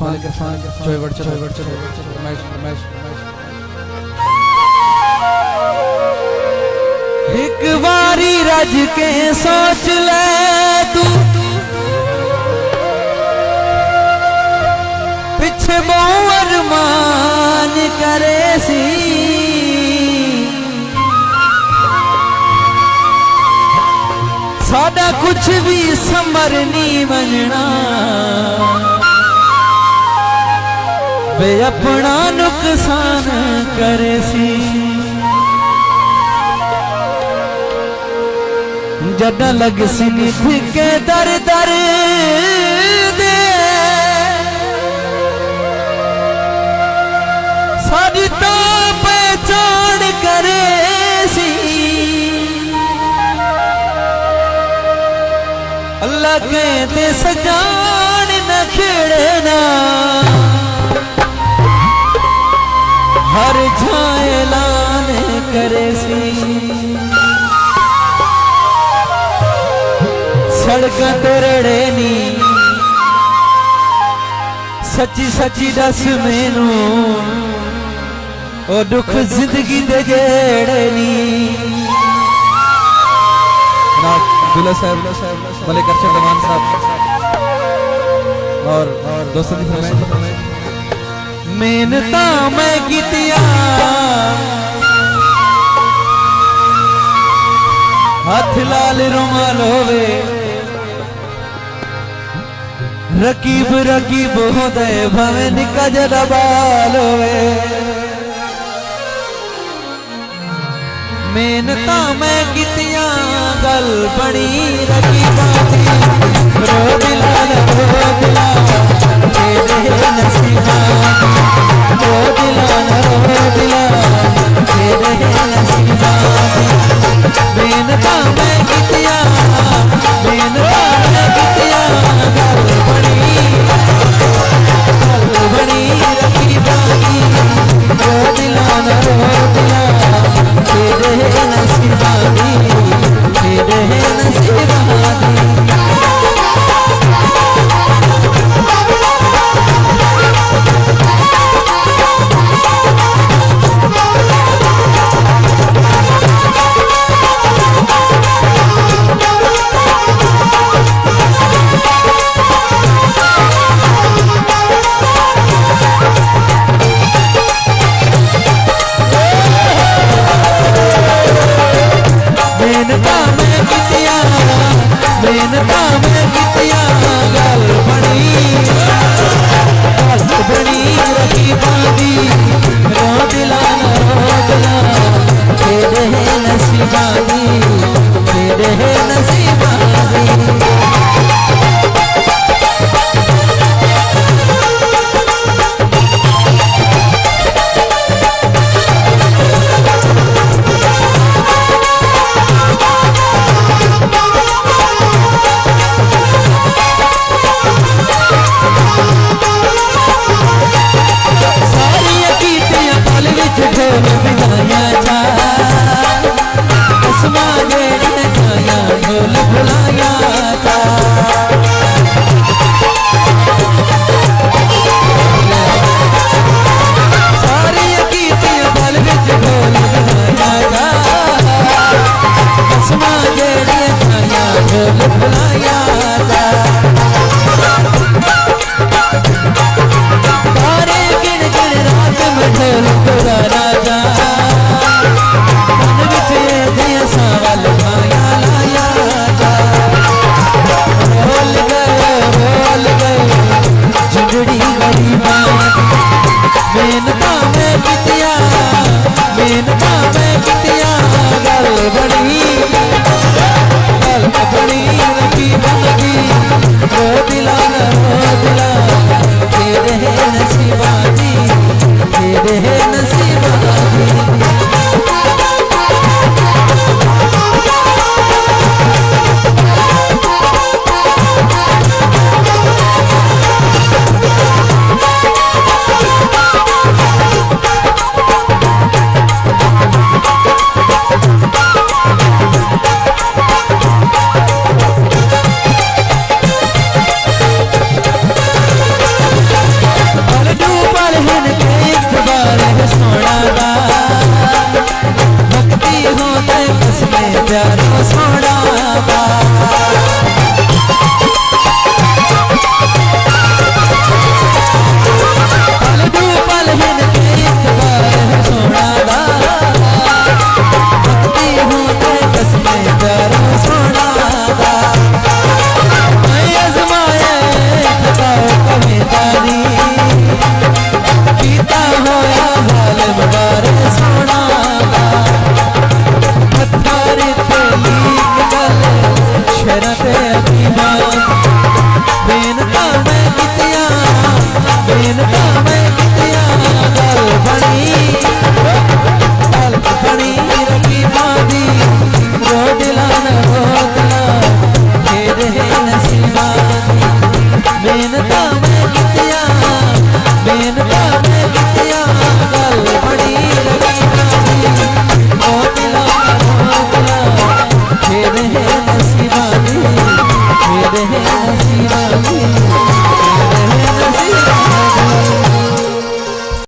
चोय वर्ड एक बारी रज के सोच ले तू पिछे बहु मान करे सी साडा कुछ भी समर नहीं बनना वे अपना नुकसान करे सी जद लग सी के दर दर दे सारी तो पहचान करे सी अल्लाह कहते सजान न खेड़ना हर झायलान करे सी सड़क तेरड़े नी सच्ची सच्ची दस मैनू ओ दुख जिंदगी दे जेड़े नी दुल्हा साहब मलिक अरशद रमान साहब और दोस्तों की फरमाइश मेहनता मैं कीतिया हाथ लाल रुमाल होवे रकीब रकीब होते भावे निका जदा बाल होवे मेहनता मैं कीतिया गल बनी रकीबा रो दिला तेरे नसीबा रो दिला तेरे नसीबा मेहनता मैं कीतिया मेहनता मैं कीतिया गल बनी रकीबा रो दिला तेरे नसीबा तेरे नसीबा मिहनता मैं कितिया गल बनी रकीबां दी रो दिलां रोकला तेरे नसीबां दी मेहनता मैं कितिया मेहनत